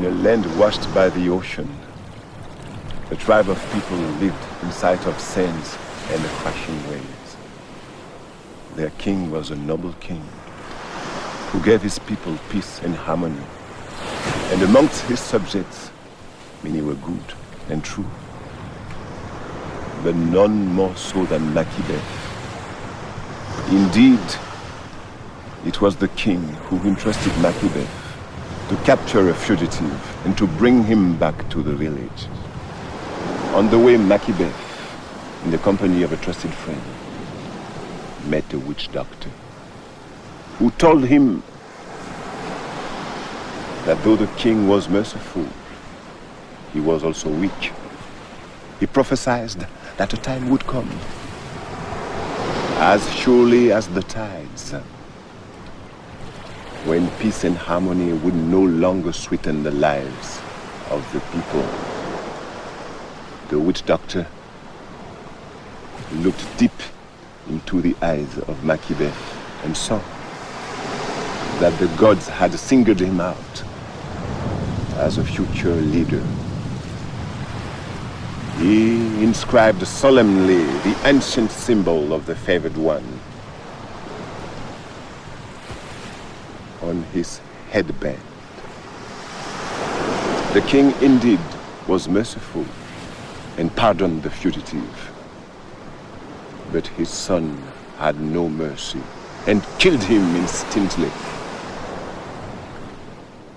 a land washed by the ocean, a tribe of people lived in sight of sands and the crashing waves. Their king was a noble king who gave his people peace and harmony. And amongst his subjects, many were good and true, but none more so than Makibefo. Indeed, it was the king who entrusted Makibefo to capture a fugitive and to bring him back to the village. On the way, Makibefo, in the company of a trusted friend, met a witch doctor who told him that though the king was merciful, he was also weak. He prophesied that a time would come, as surely as the tides, when peace and harmony would no longer sweeten the lives of the people. The witch doctor looked deep into the eyes of Makibefo and saw that the gods had singled him out as a future leader. He inscribed solemnly the ancient symbol of the favored one on his headband. The king indeed was merciful and pardoned the fugitive, but his son had no mercy and killed him instantly.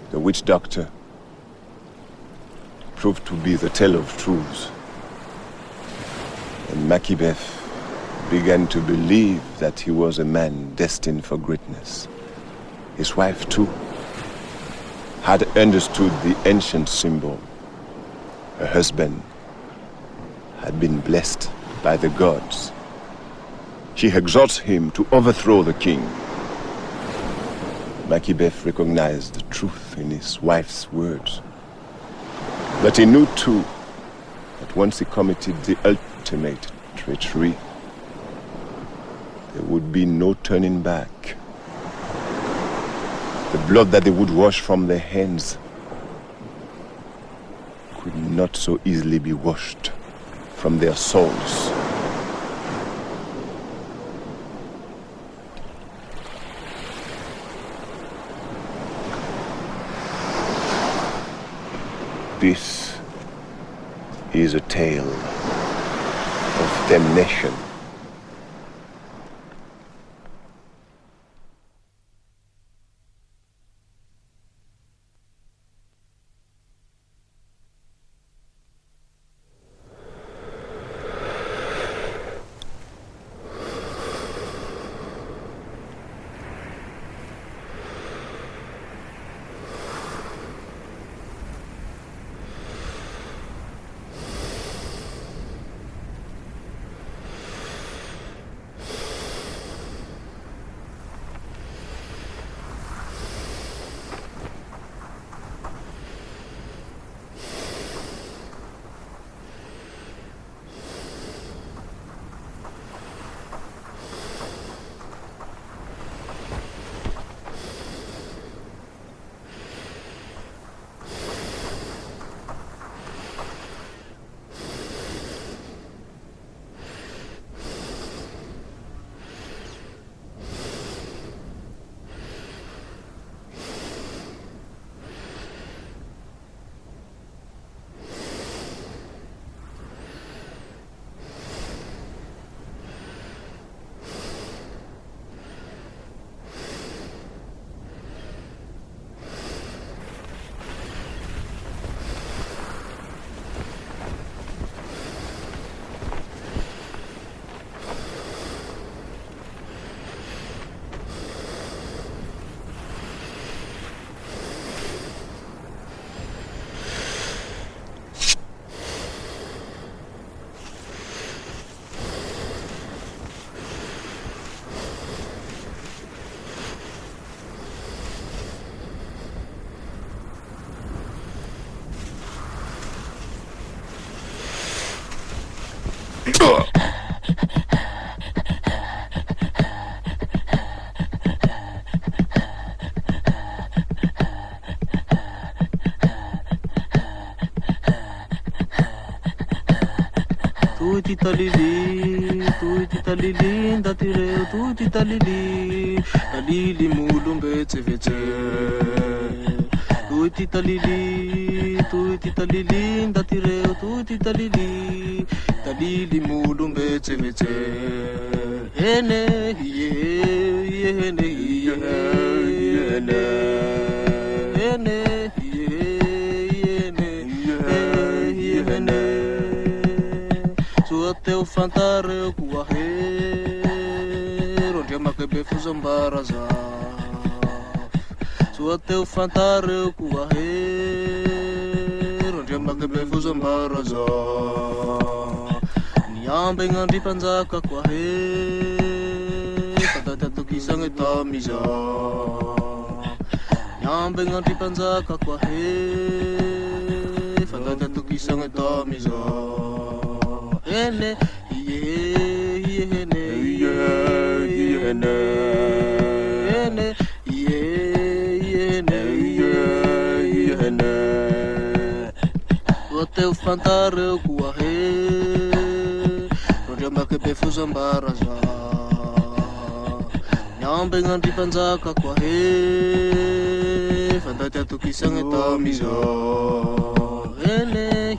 The witch doctor proved to be the tale of truths, and Makibefo began to believe that he was a man destined for greatness. His wife, too, had understood the ancient symbol. Her husband had been blessed by the gods. She exhorts him to overthrow the king. Makibefo recognized the truth in his wife's words. But he knew too that once he committed the ultimate treachery, there would be no turning back. The blood that they would wash from their hands could not so easily be washed from their souls. This is a tale of damnation. Tuiti talili, ndatireo tuiti talili, talili mulumbetse vetse. Tuiti talili, ndatireo tuiti talili, talili mulumbetse vetse. Hene hiye, hene hiye, hene. Teu fantare kuahero onde Makibefo zambaraza. Sua teu fantare kuahero onde Makibefo zambaraza. Niambe ngandri panjaka kuahe kadata tukisang etamiza. Niambe ngandri panjaka kuahe kadata tukisang etamiza. Hene, hene, hene, hene. O teu fantare kuahe, onde Makibefo zambaraza. Nyambe ngandri panjaka kuahe, fantata tukisang etamiza. Hene,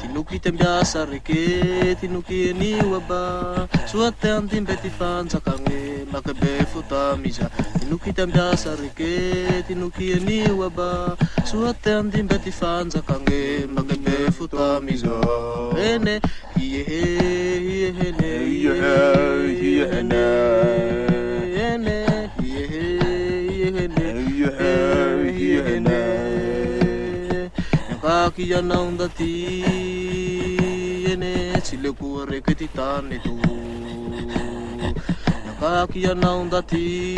tinuki tembiasa reke, tinuki eniwaba. Suate andimbe tifanzakange, Makibefo tamiza. Tinuki tembiasa reke, tinuki eniwaba. Suate andimbe tifanzakange, Makibefo tamiza. Hene, hene, hene, hene. Kia naunda ti ene sile kuare ketitane tu. Kia naunda ti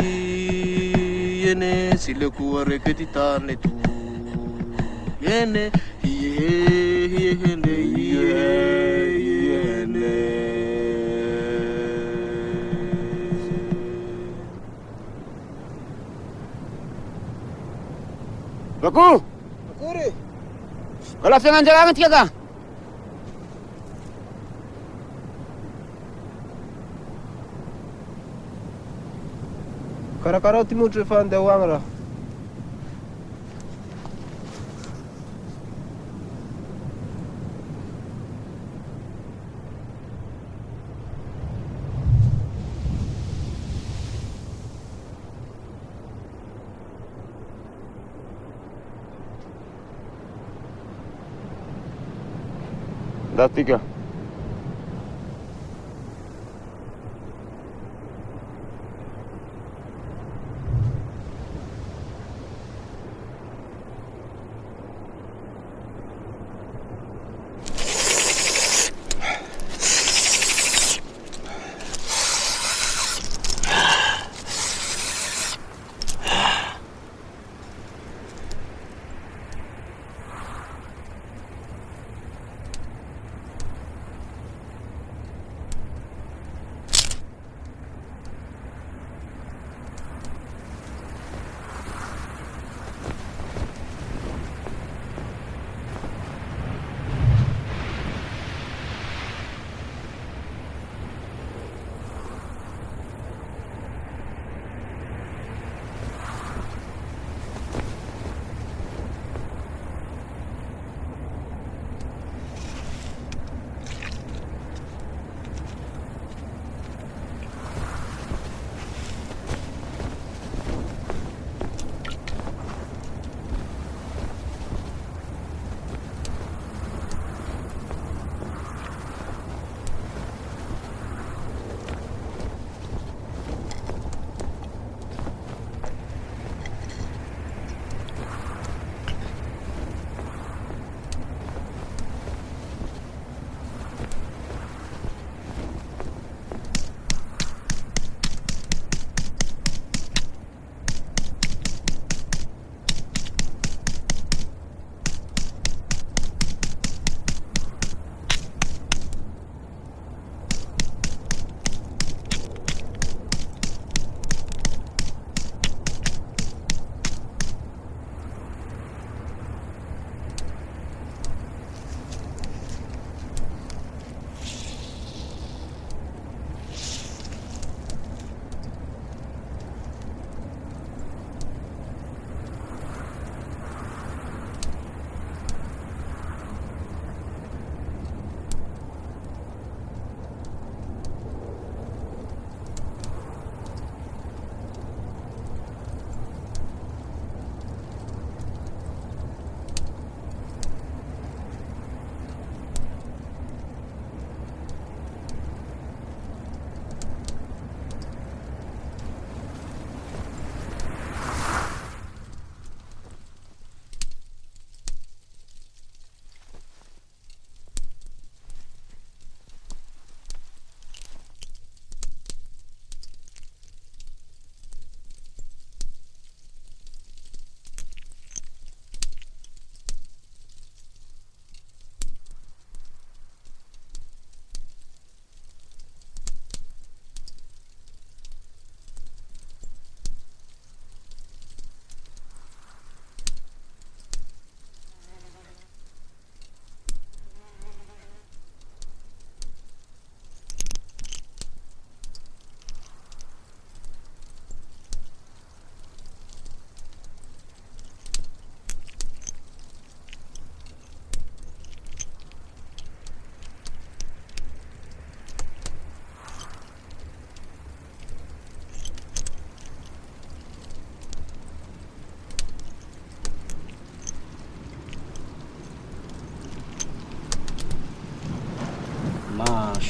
ene sile kuare ketitane tu. Ene ene Baku! Bakuri! Kalau jangan jangan tiga kah? Karakara timu fan de wangra. Dah tiga.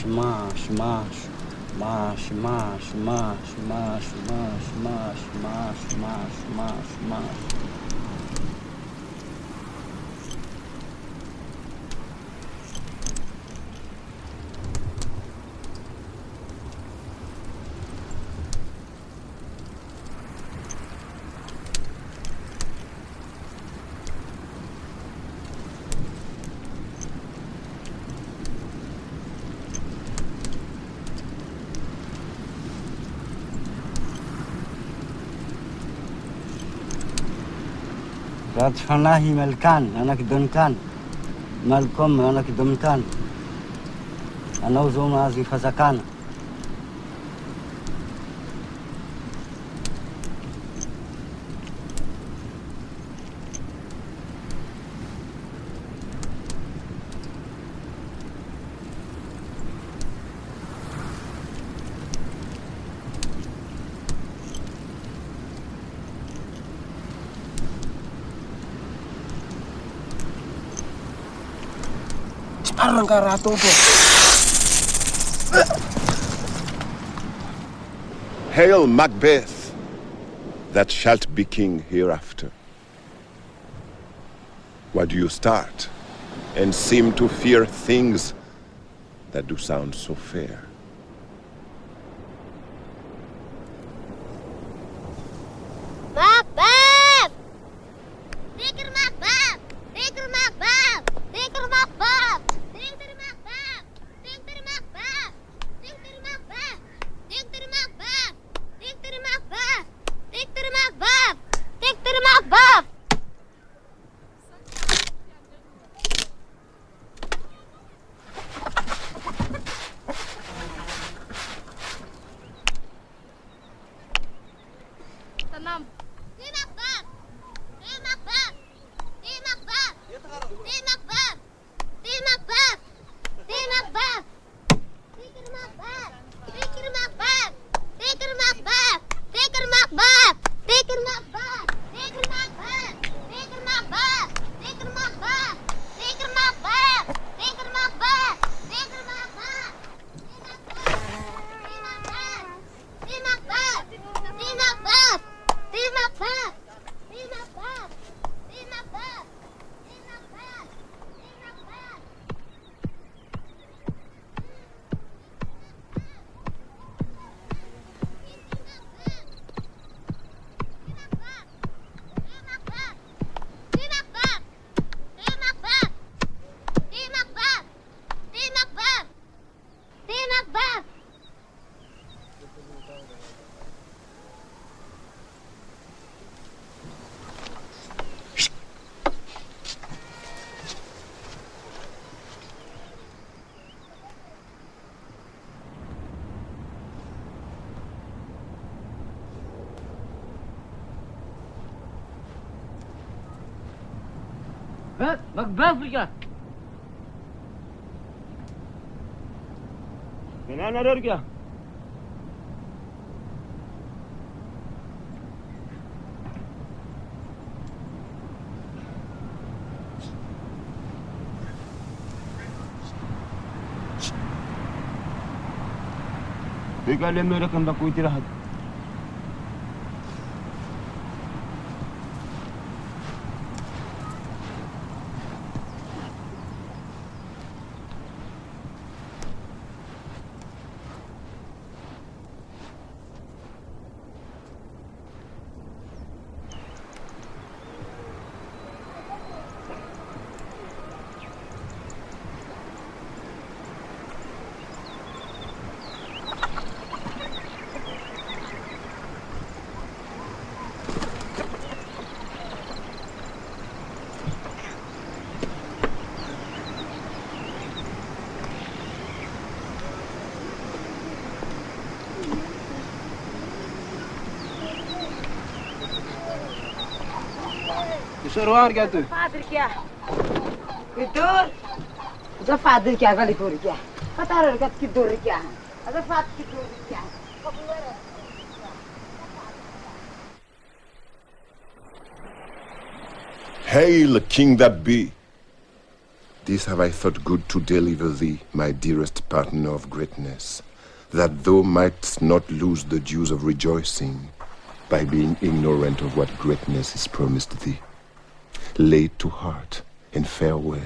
mash, mash, mash, mash, mash, mash, mash, mash, mash, mash, mash, mash. Rat fanahi melkan, anak dunkan. Malcolm anak dunkan. Ana uzoma azi fazakan. Parang karato po. Hail Macbeth, that shalt be king hereafter. Why do you start and seem to fear things that do sound so fair? Macbeth! Tinker Macbeth! Tinker Macbeth! Tinker Macbeth! Tinker Macbeth! Tinker Macbeth! Tinker Macbeth! Tinker Macbeth! Tinker Macbeth! Tinker Macbeth! Tinker Macbeth! Tanam. Di Macbeth! Di Macbeth! Di Macbeth! Di Macbeth! Di Macbeth! Di Macbeth! Tinker Macbeth! Tinker Macbeth! Tinker Macbeth! Tinker Macbeth! Tinker Macbeth! Tinker Macbeth! Tinker Macbeth! Tinker Macbeth! Tinker Macbeth! Tinker Macbeth! Tinker Macbeth! Di Macbeth! Di Macbeth! Di Macbeth! Di Macbeth! Di Macbeth! Di Macbeth! Di Macbeth! Di Macbeth! Makibefo. ምን አናደርግ ያ ቢቃለ መረከም በቁት ይራሃት شروان قالتو فادرك يا الدور هذا فادرك يا غالي دورك يا فتعرف لك كيف دورك يا هذا فادرك كيف دورك يا Hail, King that be, This have I thought good to deliver thee, my dearest partner of greatness, that thou mightst not lose the dues of rejoicing by being ignorant of what greatness is promised thee. Lay it to heart and farewell.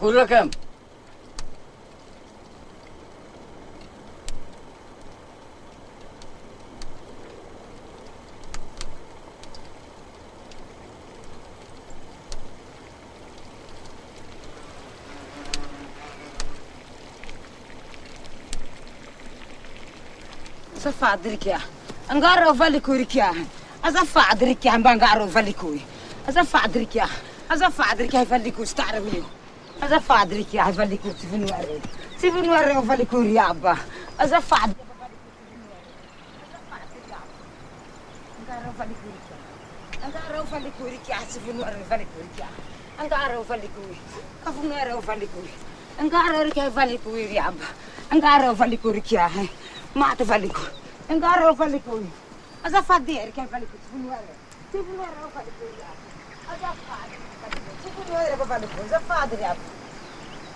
Welcome. Safadrikia. Angaro valikurikia. Azafadrikia bangaro valikui. Azafadrikia. Azafadrikia valikus tarawi. Azafadrikia valikus sivinuare. Sivinuare valikuriaba. Azafadrikia. Angaro valikurikia. Angaro valikurikia sivinuare valikurikia. Angaro valikui. Kafunero valikui. Angaro rikia valikuriaba. Angaro valikurikia. Mate valiku. Engaro valiku. Azafadir que valiku. Sivunuare. Sivunuare valiku. Azafadir. Sivunuare valiku. Azafadir ya.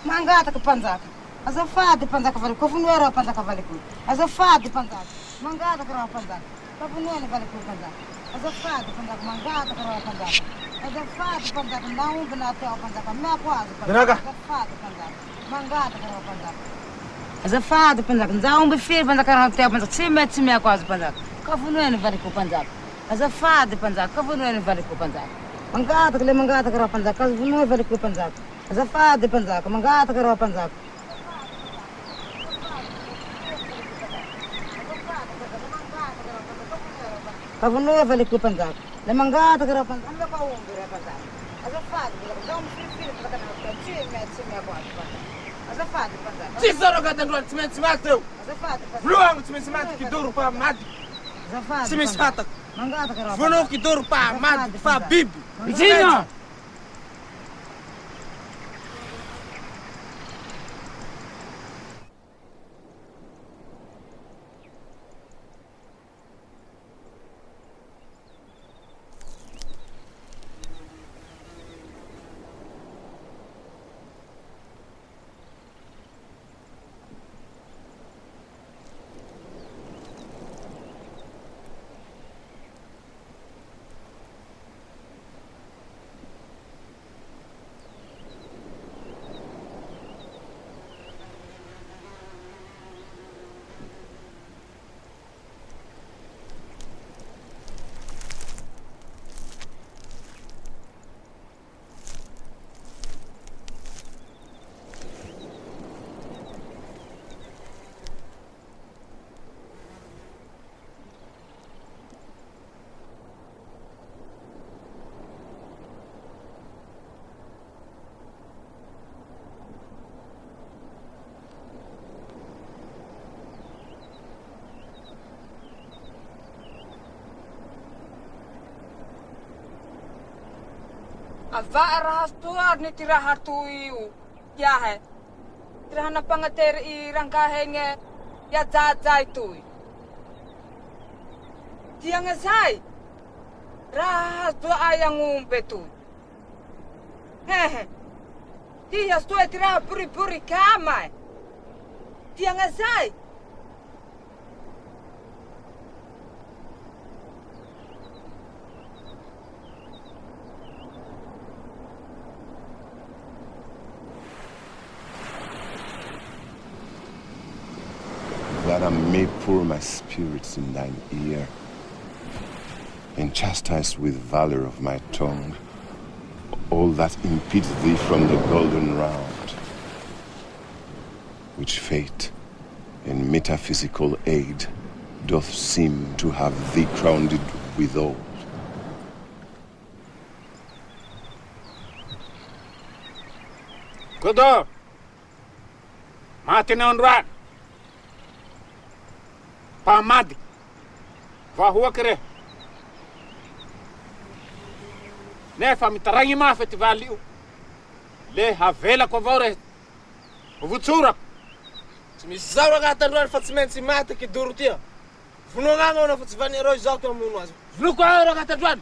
Mangata ke panzaka. Azafadir panzaka valiku. Sivunuare panzaka valiku. Azafadir panzaka. Mangata ke panzaka. Sivunuare valiku panzaka. Azafadir panzaka. Mangata ke panzaka. Azafadir panzaka. Não benate panzaka. Me quase. Azafadir panzaka. Mangata ke panzaka. Azafada panzaka, nzao mbefiri panzaka rantea panzaka, tsime quase panzaka. Kavunuene valiku panzaka. Azafada panzaka, kavunuene valiku panzaka. Mangata kale mangata kara panzaka, kavunuene valiku panzaka. Azafada panzaka, mangata kara panzaka. Kavunuene valiku panzaka. Le mangata kara panzaka, amba pa umbira panzaka. Azafada, nzao mbefiri panzaka rantea, tsime quase panzaka. Azafada panzaka. Tisoro gadanglo tsimetsmateu. Azafada panzaka. Fluang tsimetsmat ki duru pa mad. Azafada. Tsimetsmata. Mangata kara. Vono ki duru pa mad fa bibi. Zino. Avarahastuar ni tirahatui yahe. Tirahana pangater I rangkahenge ya zazai tui. Tiang sai. Rahastua ayang umpetu. Hehe. Tias tu tiraha puri kamai. Tiang sai. That I may pour my spirits in thine ear, and chastise with valor of my tongue all that impedes thee from the golden round, which fate and metaphysical aid doth seem to have thee crowned withal. Kudo! Mati na unruan! pamady vahoaky re nefa mitaragny mafy ty valy io le havelako avao re votsorako tsy misy zao ragnahty androany fa tsy maintsy maty kidoro tia vonognagny ao na fa tsy vaniareo izao ko amono azy vonoko ao ragnahty androany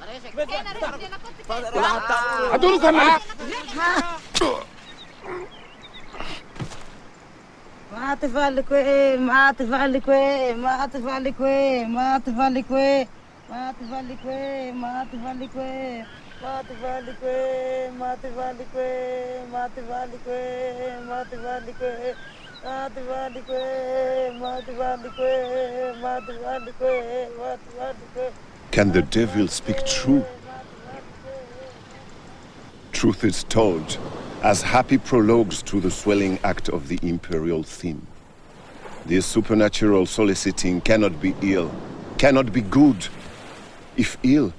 adoroko anazy Maty valiko e, maty valiko e, maty valiko e, maty valiko e, maty valiko e, maty valiko e, maty valiko e, maty valiko e, maty valiko e, maty valiko e, maty valiko e, maty valiko e, maty valiko e, maty valiko e. Can the devil speak true? Truth is told as happy prologues to the swelling act of the imperial theme. This supernatural soliciting cannot be ill, cannot be good. If ill,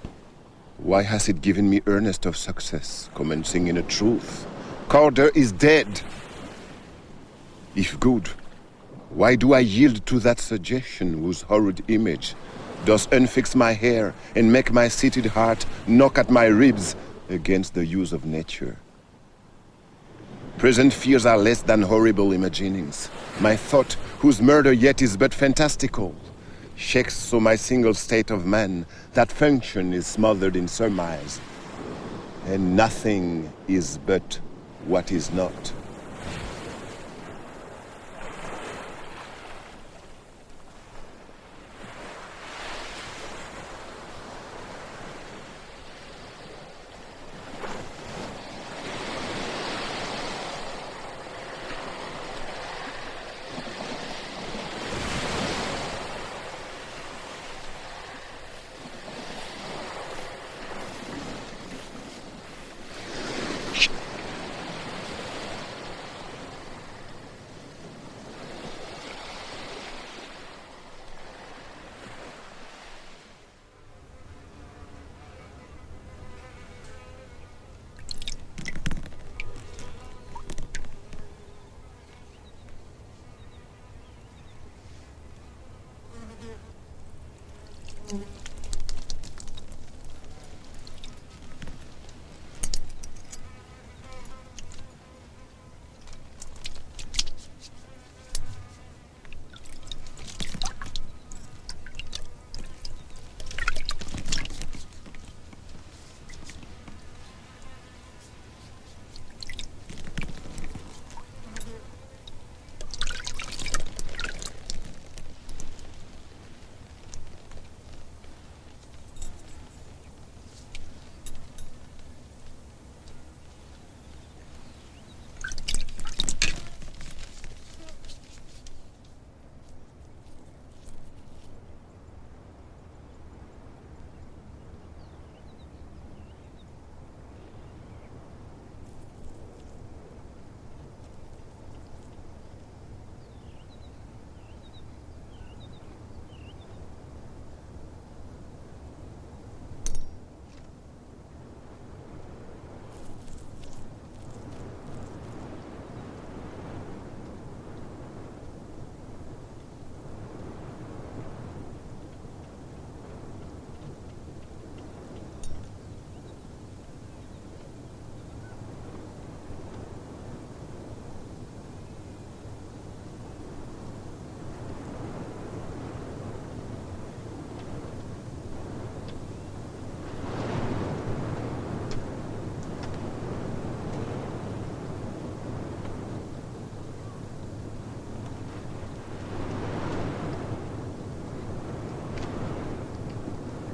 why has it given me earnest of success, commencing in a truth? Corder is dead. If good, why do I yield to that suggestion whose horrid image does unfix my hair and make my seated heart knock at my ribs against the use of nature? Present fears are less than horrible imaginings. My thought, whose murder yet is but fantastical, shakes so my single state of man that function is smothered in surmise, and nothing is but what is not.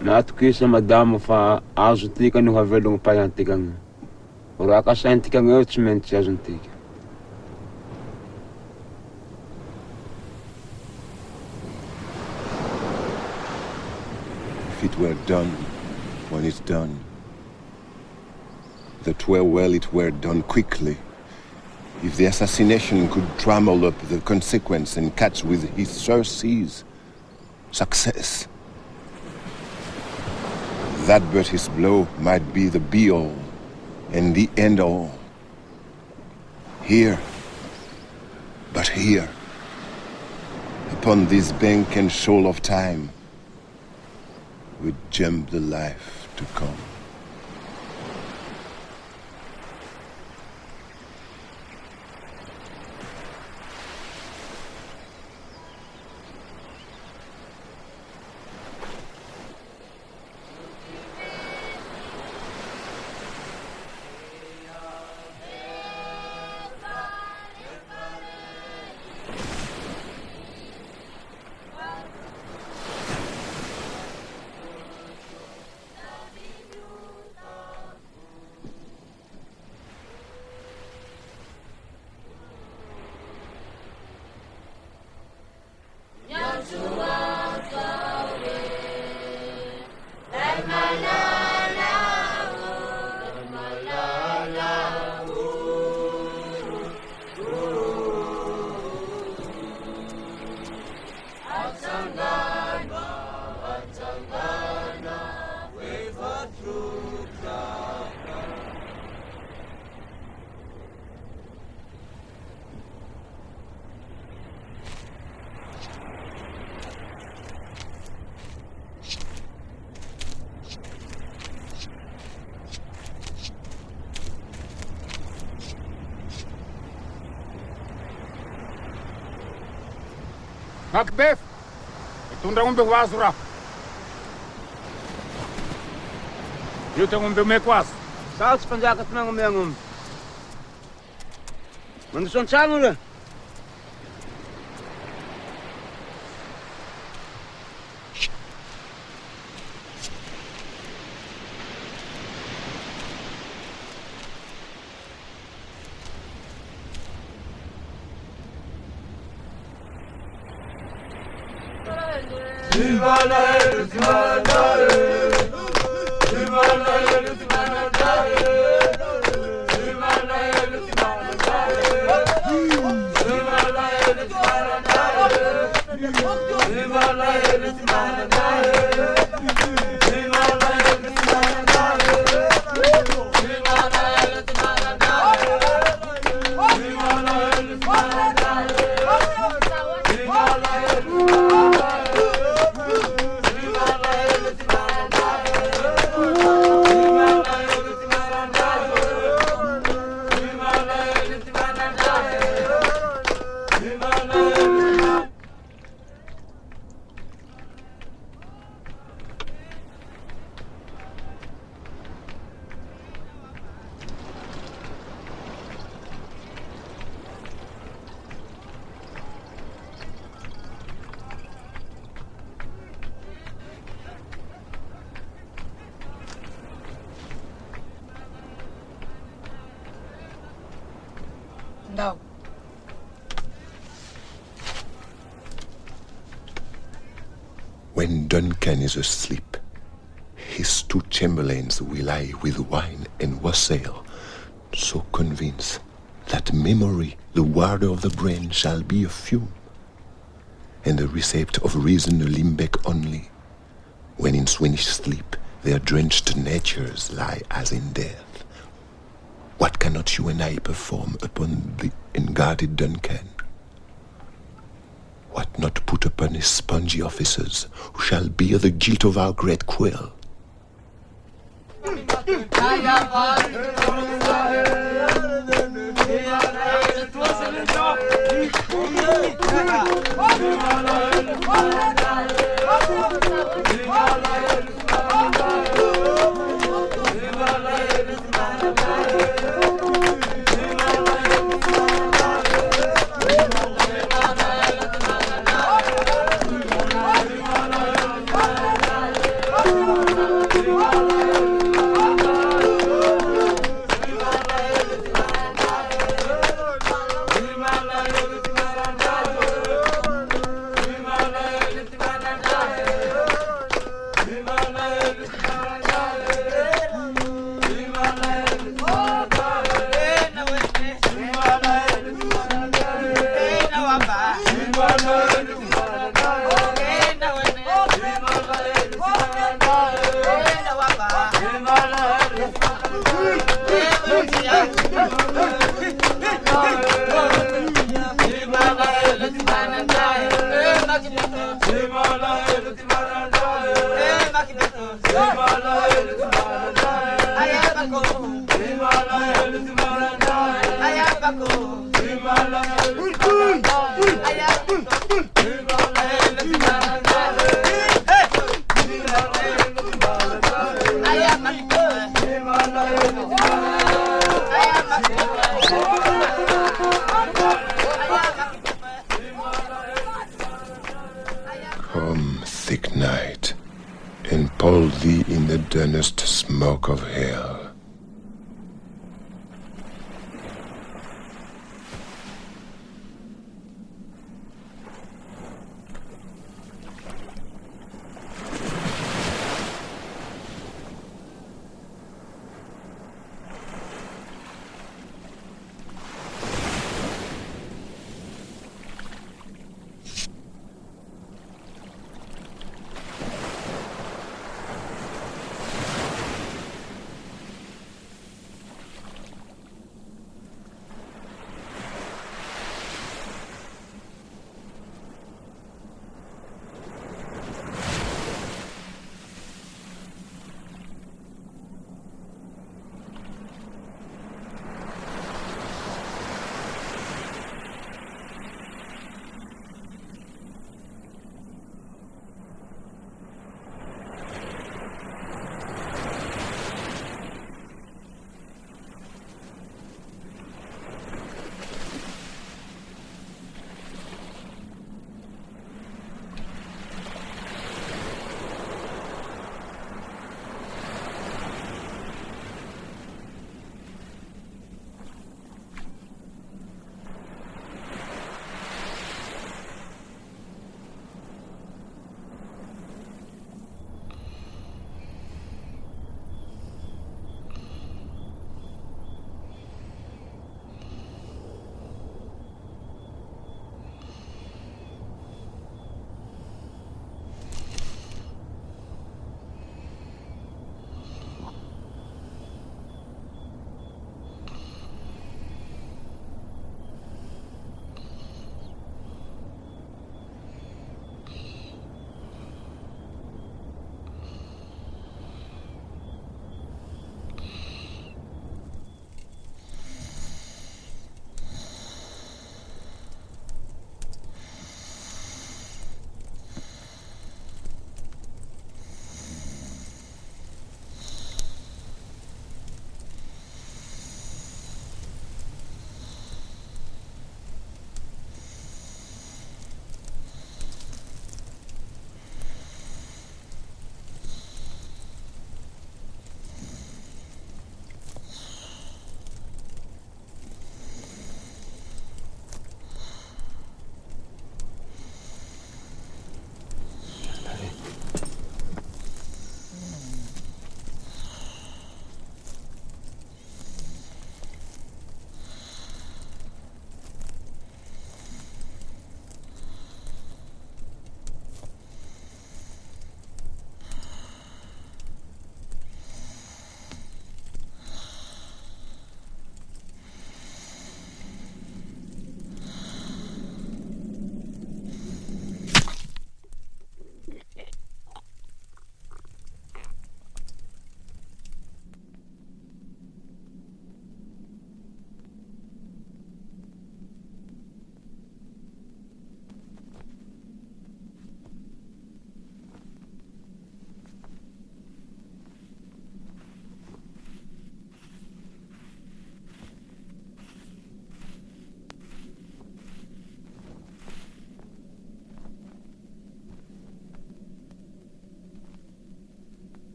Natukisa madamo fa azo tika no havelogno payantikagna. Ora akasaintikagna eo tsy maintsy azontika. If it were done when it's done, that were well it were done quickly. If the assassination could trammel up the consequence and catch with his surcease, success. That but his blow might be the be-all and the end-all. Here, but here. Upon this bank and shoal of time, we jump the life to come. Makibefo, itunda ng'ombe wazura. Yuta ng'ombe umekwaza. Sawa sipanjaka tuna ng'ombe ya ng'ombe. Manduson changu le. No. When Duncan is asleep, his two chamberlains will lie with wine and wassail, so convinced that memory, the warder of the brain, shall be a fume, and the receipt of reason a limbeck only, when in Swinish sleep their drenched natures lie as in death. What cannot you and I perform upon the unguarded Duncan? What not put upon his spongy officers, who shall bear the guilt of our great quill? Come, thick night, enpall thee in the durnest smoke of hell.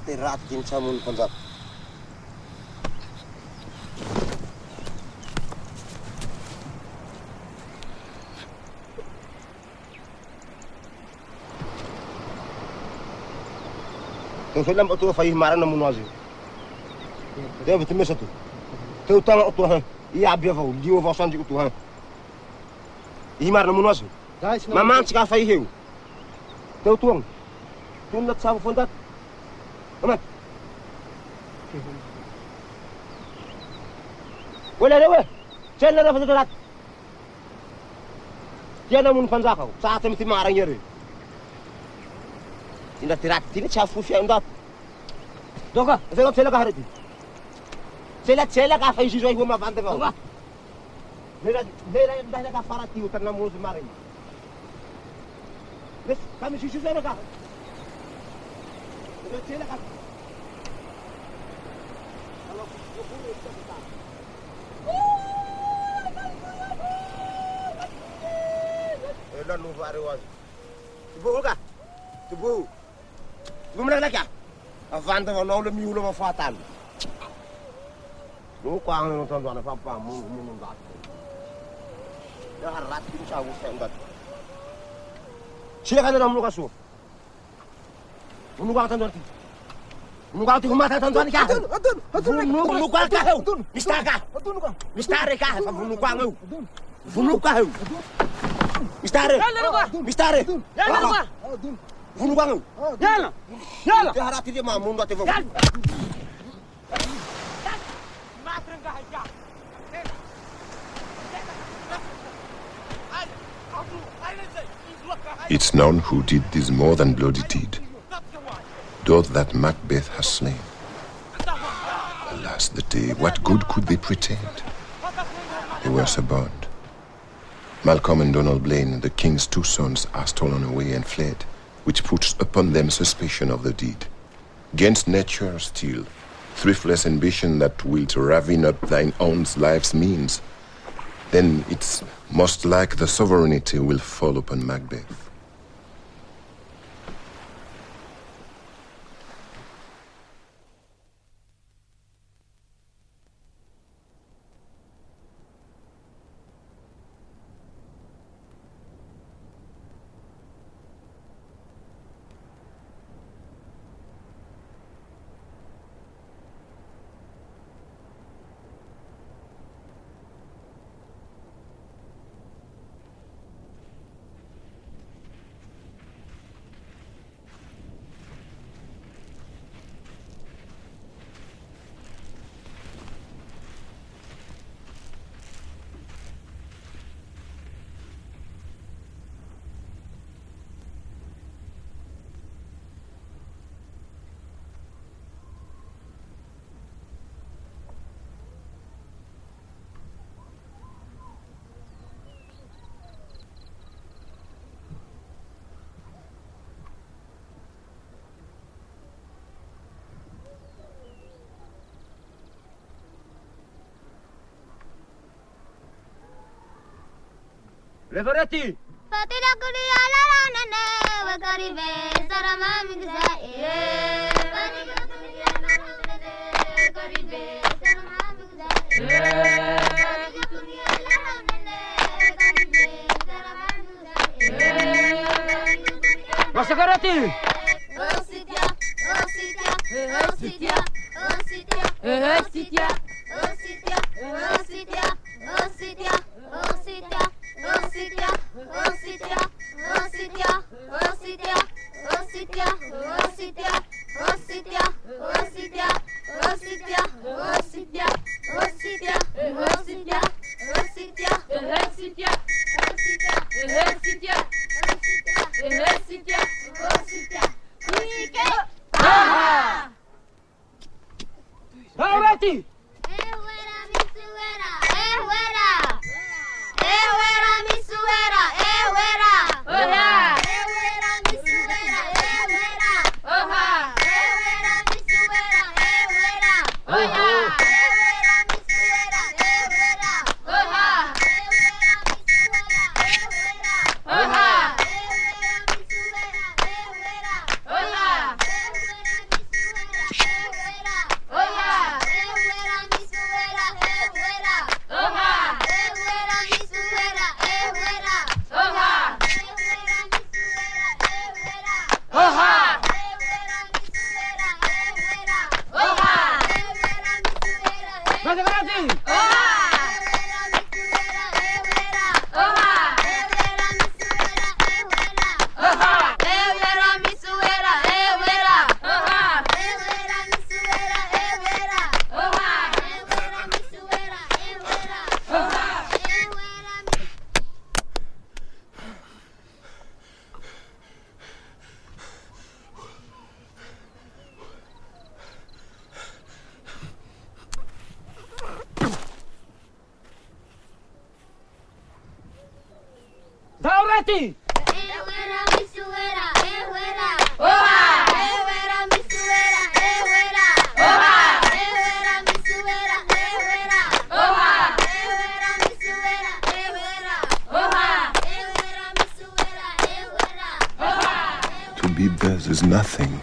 Nateratin sa mun panzap. Então lembra o tu faz mara na munazi. Deve ter mesmo tu. Tu tá o tu han. E a bia vou, dio vou sanji o tu han. E mara na munazi. Mamãe chega faz eu. Tu tuang. Tu não sabe fundar. Amat. Wala na we. Sel na fa rat. Yan mun panza ko. Sa atin ti marang yeri. Tinda tirat, tinda chafu fi andat. Doka, sela sela ka hariti. Sela ka fa isi joy ma bande ba. Doka. Lera nda ka farati utar na mu maring. Bes, kami sisi sela ka. Sela ka. Elan nu fare was. Ibu ka? Ibu. Ibu mana lagi? Avanta va no le miulo va fatal. Lu kwang no ton wana papa mu ngat. Ya rat tin sa u sengat. Sila kana mu kasu. Mu ngat ton dorti. Mu ngat tu mata ton dorti ka. Mu kwang ka heu. Mistaka. Mistare ka, mu kwang heu. Mu kwang heu. Mistare. Mistare. Vunu bang. Yala. Yala. Te harati dia ma mundu ate vong. It's known who did this more than bloody deed. Those that Macbeth has slain. Alas, the day, what good could they pretend? They were suborned. Malcolm and Donald Blaine, the king's two sons, are stolen away and fled, which puts upon them suspicion of the deed. 'Gainst nature still, thriftless ambition that wilt ravin up thine own life's means, then it's most like the sovereignty will fall upon Macbeth. Levaretti! Patira kuliya la nane wakaribe sarama migza patira kuliya la nane wakaribe sarama migza patira kuliya la nane wakaribe sarama migza Masakarati! Ositia Ositia Ositia Ositia Ositia Ositia Ositia Ositia Ositia Ositia, Ositia, Ositia, Ositia, Ositia, Ositia, Ositia, Ositia, Ositia, Ositia, Ositia, Ositia, Ositia, Ositia, Ositia, Ositia, Ositia, Ike. Levaretti! Ehuera misuera, ehuera. Ehuera misuera, ehuera. Oha. Ehuera misuera, ehuera. Oha. Ehuera misuera, ehuera. Oha. Ehuera misuera, ehuera. Oha. Ehuera misuera, ehuera. Oha. Ehuera misuera, ehuera. Oha. Ehuera misuera, Mati! Ewera misuera, ewera. Oha! Ewera misuera, ewera. Oha! Ewera misuera, ewera. Oha! Ewera misuera, ewera. Oha! Ewera misuera, ewera. Oha! To be theirs is nothing,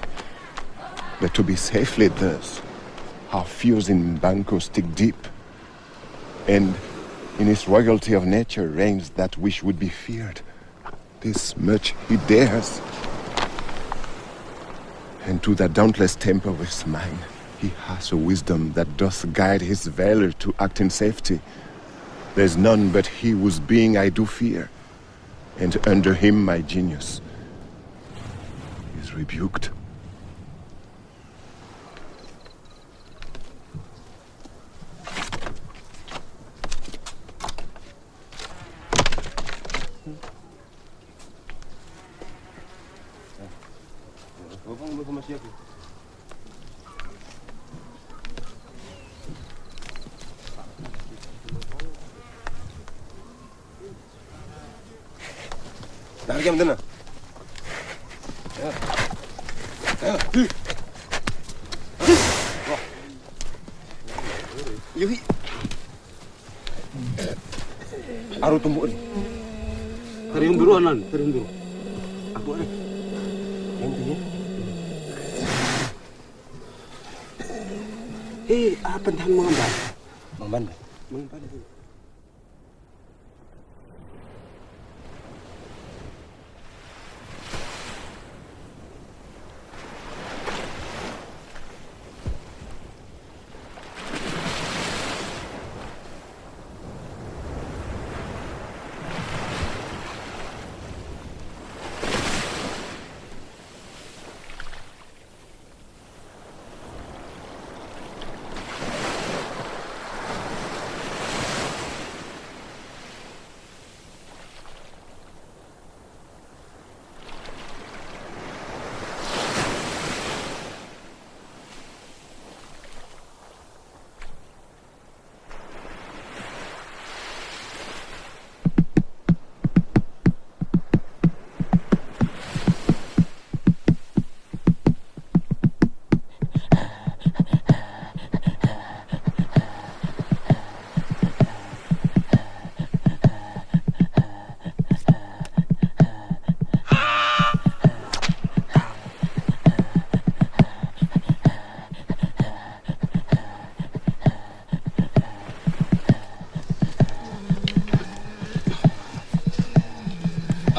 but to be safely theirs. Our fears in Banco stick deep, and in his royalty of nature reigns that which would be feared. This much he dares. And to that dauntless temper of his mind, he has a wisdom that doth guide his valor to act in safety. There's none but he whose being I do fear, and under him my genius is rebuked. Dargam dana. Yuhi. Aru tumbuh ni. Karim dulu anan, karim dulu. Aku ada. Yang tu ya. Apa tahan mengambil? Mamban. Mengambil.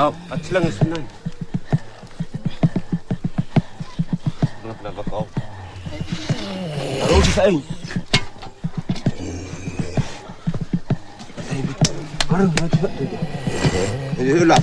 At silang isunan. Kenapa kau? Taruh di saya. Arang maju tak tu. Lah.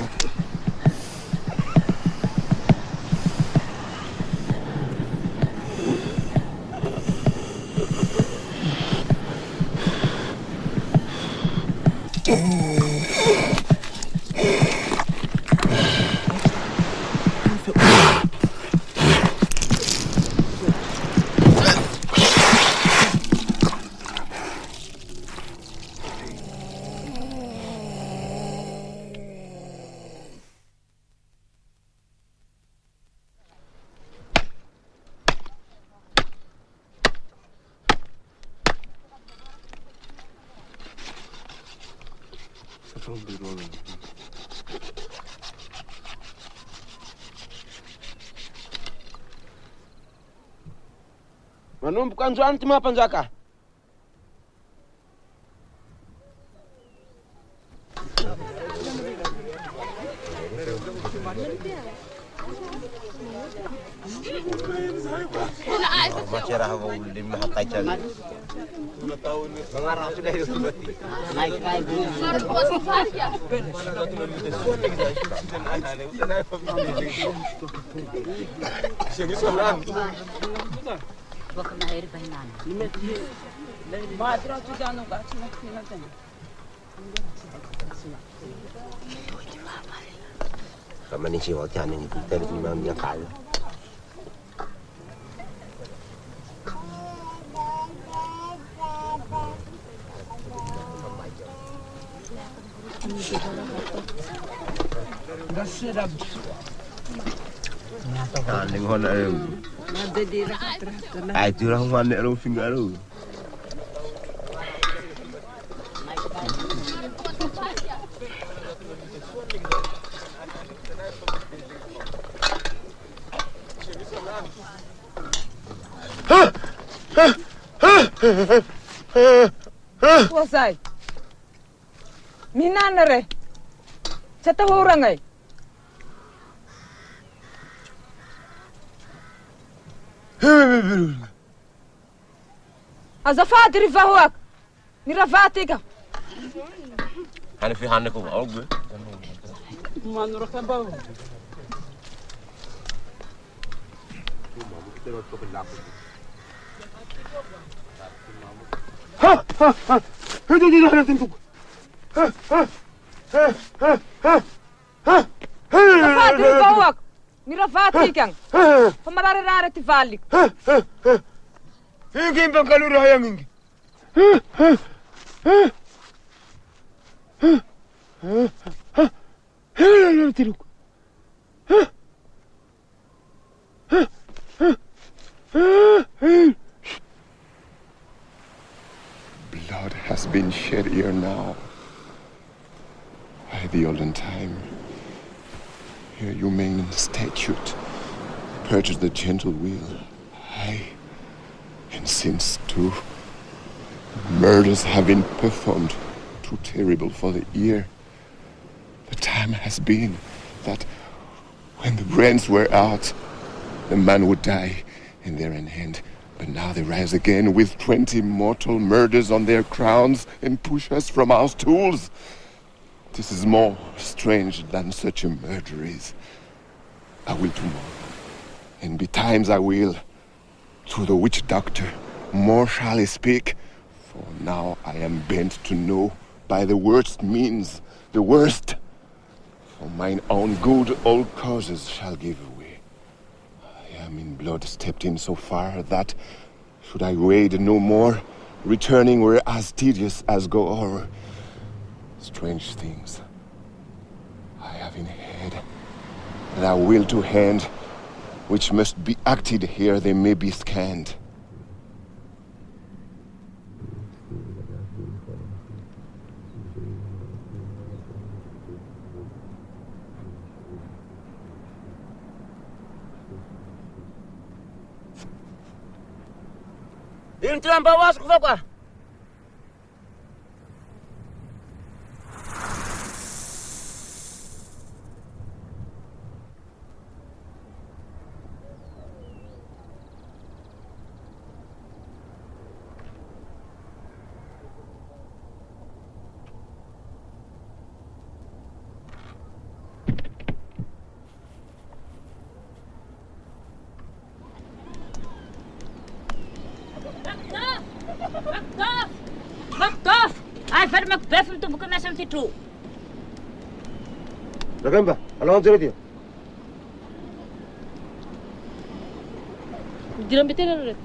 Manumbuka nzwani timapa nzaka. Macera hawa ulim hatai cari. Mengarah sudah itu berarti. Naik Baka mahirap pa hinan. Madra tu jangan kat sini nanti. Kami ni siapa jangan ni kita ni memang yang kaya. Ning hon ero. Ai tu rang wan ero finger ero. Wasai. Minanare. Chata horangai. Azafat rivahuak. Miravatika. Hani fi hanne ko awgbe. Manura kambao. Azafat rivahuak. Miravatika. Pamarare rare tivalik. Ingin bang kalura hayang ingin. Blood has been shed here now. By the olden time, here humane statute purges the gentle will. Aye, and since too, murders have been performed, too terrible for the ear. The time has been that when the brains were out, the man would die in their own hand. But now they rise again with 20 mortal murders on their crowns and push us from our stools. This is more strange than such a murder is. I will tomorrow, and betimes I will, to the witch doctor, more shall he speak. For now I am bent to know by the worst means, the worst. For mine own good all causes shall give way. I am in blood stepped in so far that, should I wade no more, returning were as tedious as go o'er. Strange things I have in head, that I will to hand, which must be acted here they may be scanned. Intram bawas ko ka. Ai, vai Makibefo, tu bukan macam situ. Lagan ba? Alam ang dia. Diram betul dah.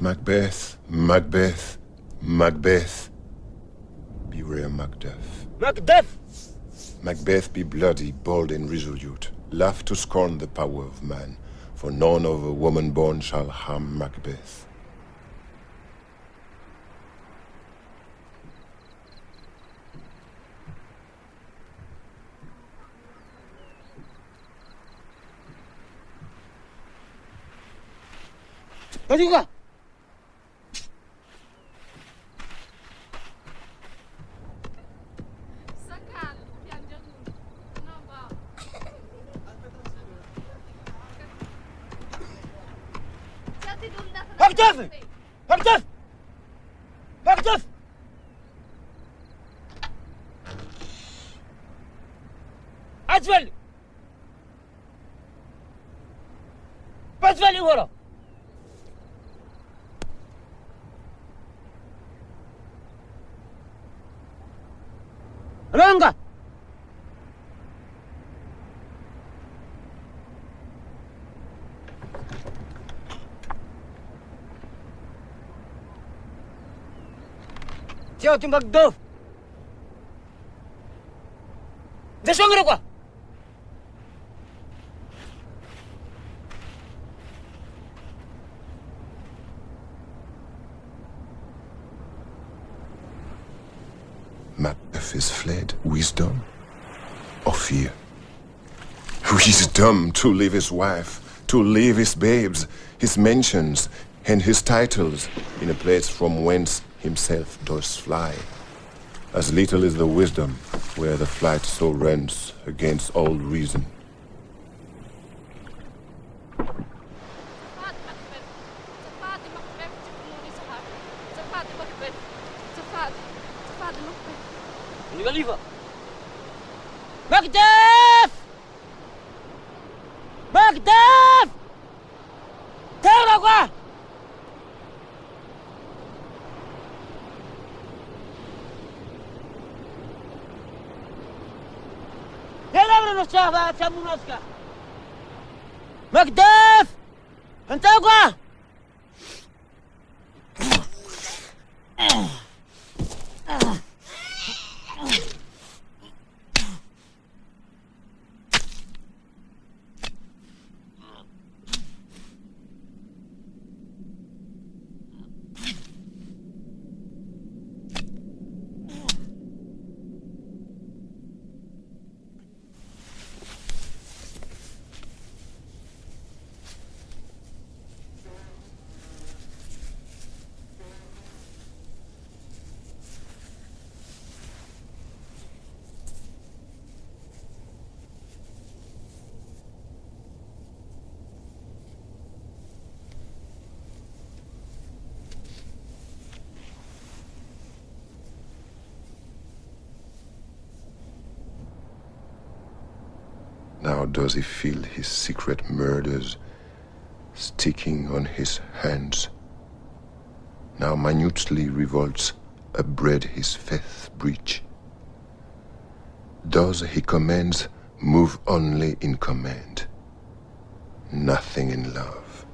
Macbeth, Macbeth, Macbeth. Beware Macduff. Macbeth! Macbeth be bloody, bold, and resolute. Laugh to scorn the power of man, for none of a woman born shall harm Macbeth. 어디 가? Macbeth! Macbeth! Macbeth! أجمل أجمل ورا رانجا Siapa timbak dof? Desong ngero kwa? Macbeth is fled. Wisdom or fear? Wisdom to leave his wife, to leave his babes, his mansions, and his titles in a place from whence himself does fly. As little is the wisdom where the flight so runs against all reason. Macbeth! Macbeth! 태우라고! يلا نشوفها تسمو نسكا مكدف انت اقوى Now does he feel his secret murders sticking on his hands? Now minutely revolts abread his faith breach. Does he commands move only in command, nothing in love?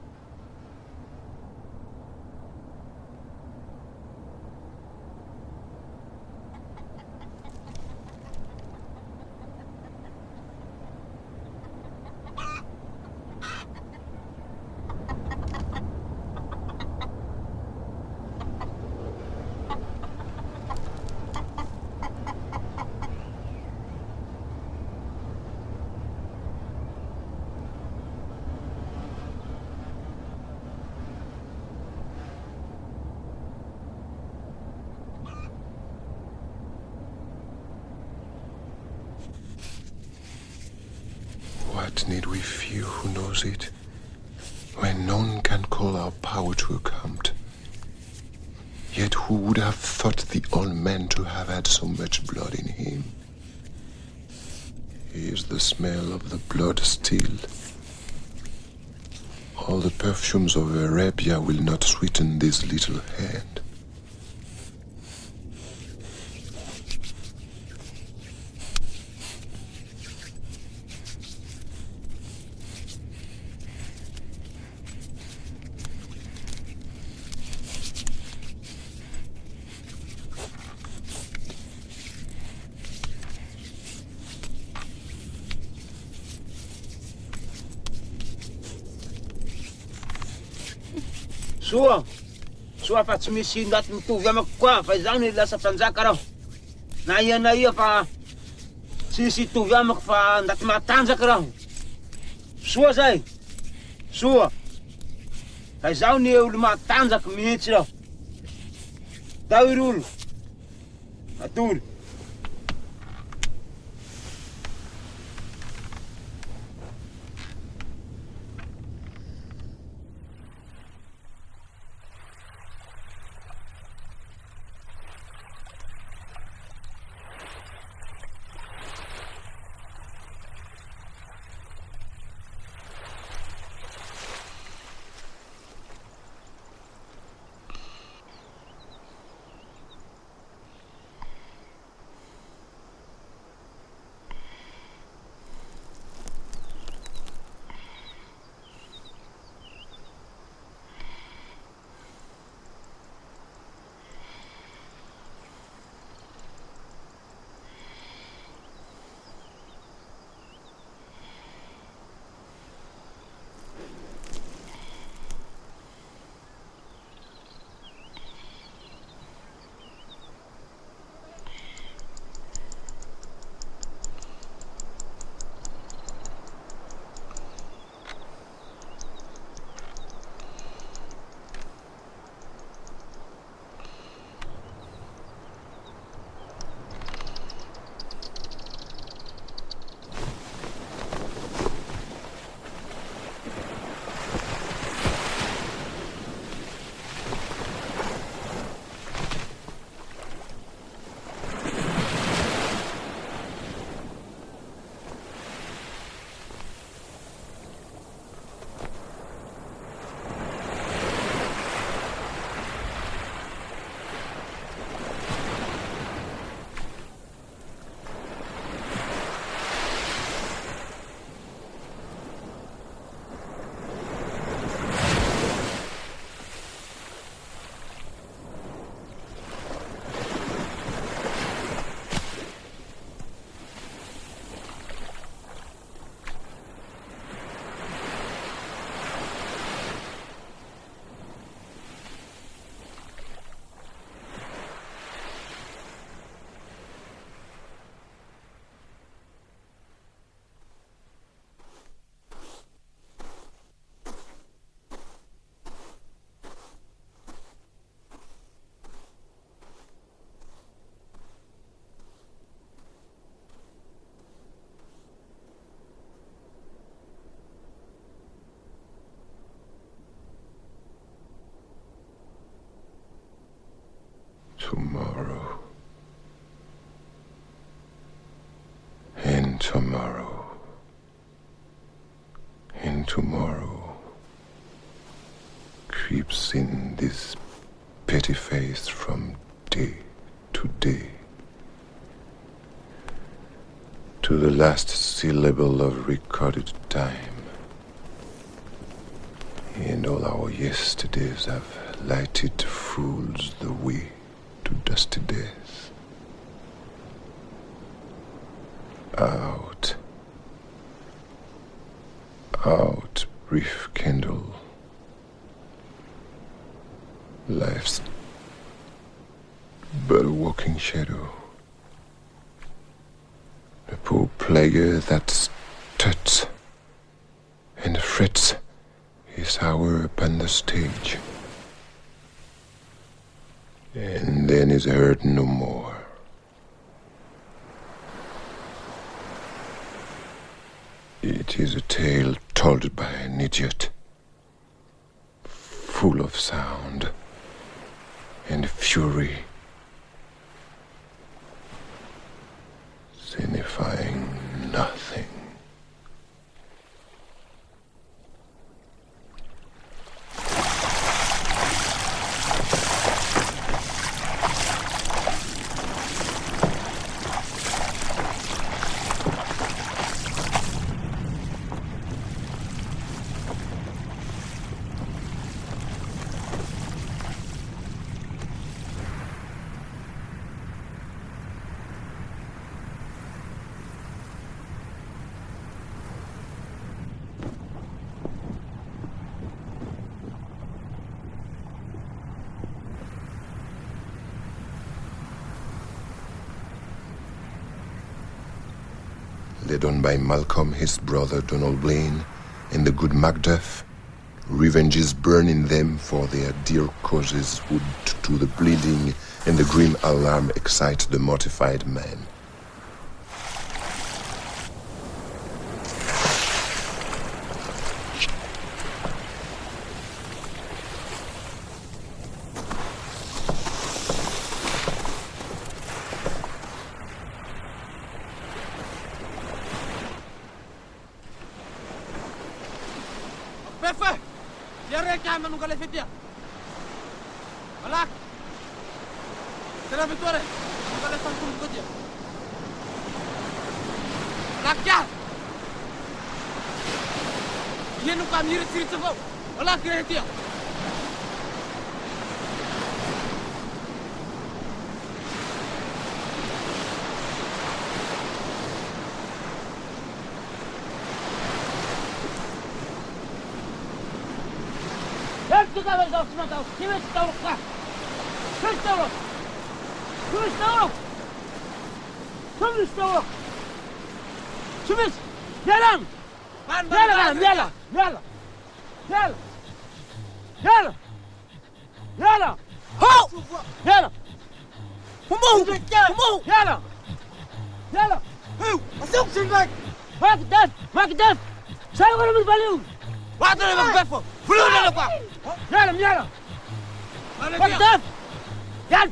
What need we fear who knows it, when none can call our power to account? Yet who would have thought the old man to have had so much blood in him? Is the smell of the blood still? All the perfumes of Arabia will not sweeten this little hand. Soa fa tsy misy ndaty mitovy amako koa fa izaho ny lasa mpanjaka raho. Na ia fa tsisy hitovy amako fa ndaty matanjaka raho. Soa zay. Soa. Fa izaho ny olo matanjaka mihitsy raho. Dahiry olo. Atory. Tomorrow. And tomorrow. And tomorrow creeps in this petty face from day to day, to the last syllable of recorded time. And all our yesterdays have lighted fools the way to dusty days. Out, out, brief candle. Life's but a walking shadow. The poor player that stuts and frets his hour upon the stage, and then is heard no more. It is a tale told by an idiot, full of sound and fury, signifying nothing. led on by Malcolm, his brother Donald Blaine, and the good Macduff, revenge is burning them for their dear causes would to the bleeding, and the grim alarm excite the mortified man. Makibefo! Dia chiama nunca le fetia. Malak! Tira vittore! Nunca le fa un po' dia. Malak ya! Ye nunca mira sirte fo. Malak cretia. Hepsi kadar kalsın adam. Kim etti tavuklar? Kız tavuk. Kız tavuk. Kız tavuk. Kız. Gel. Gel. Ho! Gel. Come Gel. Asuk sinbak. Makibefo. Saya orang berbalik. Wat er Makibefo! Vloer er qua! Yalla. Makibefo. Yalla.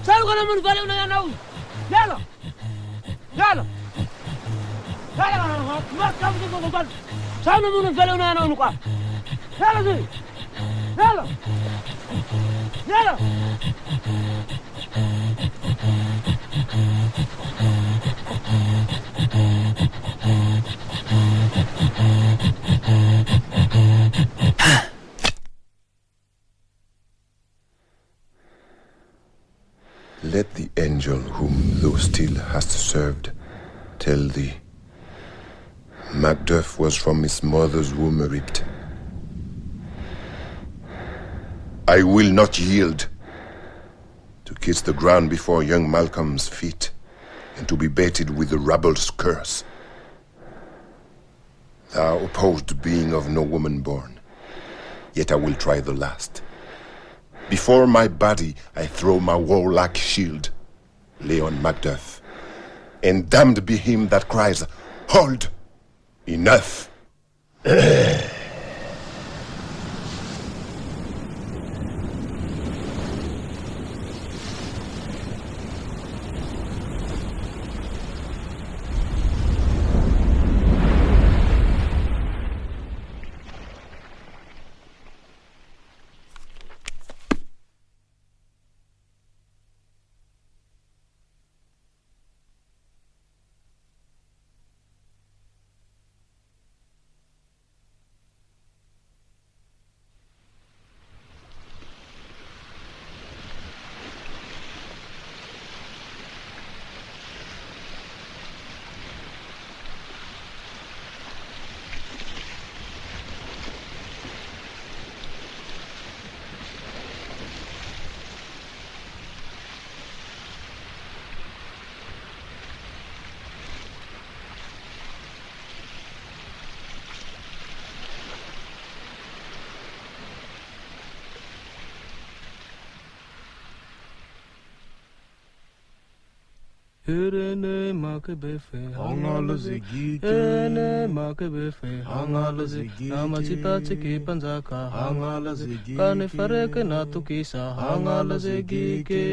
Saya orang berbalik na yana. Yalla. Makam di ko. Saya orang berbalik na yana kwa. Yalla. Let the angel whom thou still hast served tell thee, Macduff was from his mother's womb ripped. I will not yield to kiss the ground before young Malcolm's feet and to be baited with the rabble's curse. Thou opposed being of no woman born, yet I will try the last. Before my body I throw my warlike shield, lay on Macduff, and damned be him that cries, Hold! Enough! Ene Makibefo, hangala zigike. Ene Makibefo, hangala zigike. Namazipati kipanzaka, hangala zigike. Kane fareke natukisa, hangala zigike.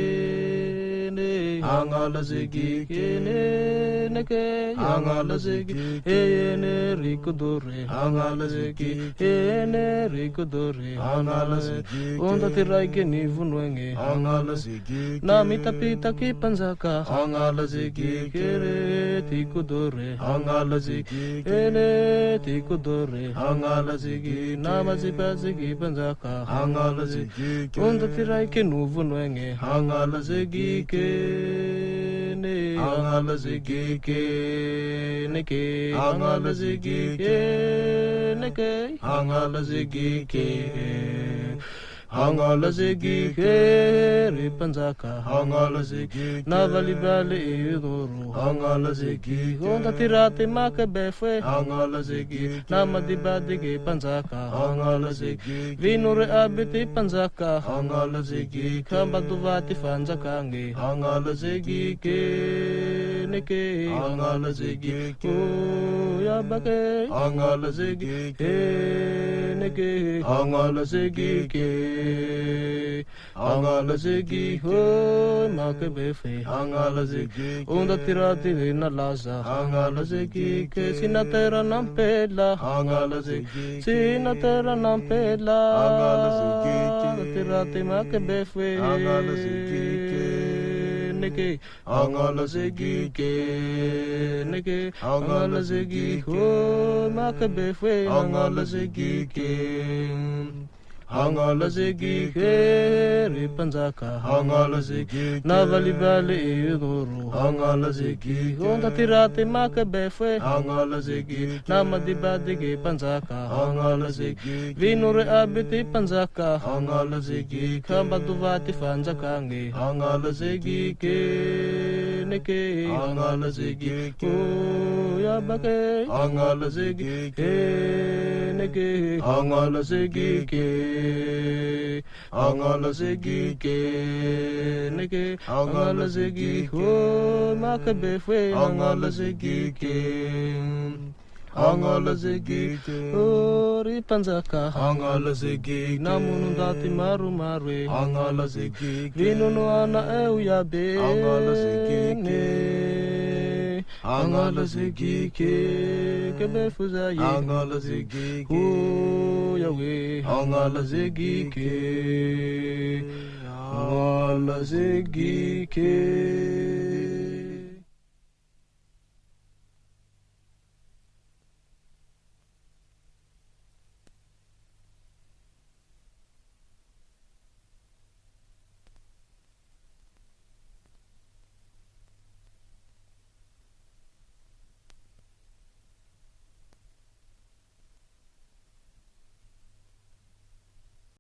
Ne hangala zigike ne neke hangala zigike. Ene rikudore, hangala zigike. Ene rikudore, hangala zigike. Onda tiraike ni vunwenge, hangala zigike. Namita pita kipanzaka, hangala zigike tikudore hangala zigike ne tikudore hangala zigike namazipa zigibanzaka hangala zigike unda tiraike nuvunwenge hangala zigike ne hangala zigike neke hangala zigike neke hangala zigike hangala zegi kere panzaka hangala zegi na bali bali idoro hangala zegi onda tirate Makibefo hangala zegi na madibadi ge panzaka hangala zegi vinure abiti panzaka hangala zegi kamba duvati fanzaka nge hangala zegi ke neke hangala zegi o ya bake hangala zegi ke neke hangala zegi ke hangala zegi ho Makibefo hangala zegi onda tirati na laza hangala zegi ke sinatera nampela hangala zegi sinatera nampela hangala zegi tirati Makibefo hangala zegi ke neke hangala zegi ke neke hangala zegi ho Makibefo hangala zegi ke hangala zegi kere panzaka hangala zegi na bali bali idoro hangala zegi onda tirate Makibefo hangala zegi na madibadi ge panzaka hangala zegi vinure abiti panzaka hangala zegi kamba duvati fanzaka nge hangala zegi ke neke hangala zegi o ya bake hangala zegi ke neke hangala zegi ke hangala zegi ke neke hangala zegi ho Makibefo hangala zegi ke hangala zegi ori panzaka hangala zegi namun dati maru marwe hangala zegi vinunu ana eu ya be hangala zegi ke hangala zegi ke befuza ye hangala zegi ke yawe hangala zegi ke hangala zegi ke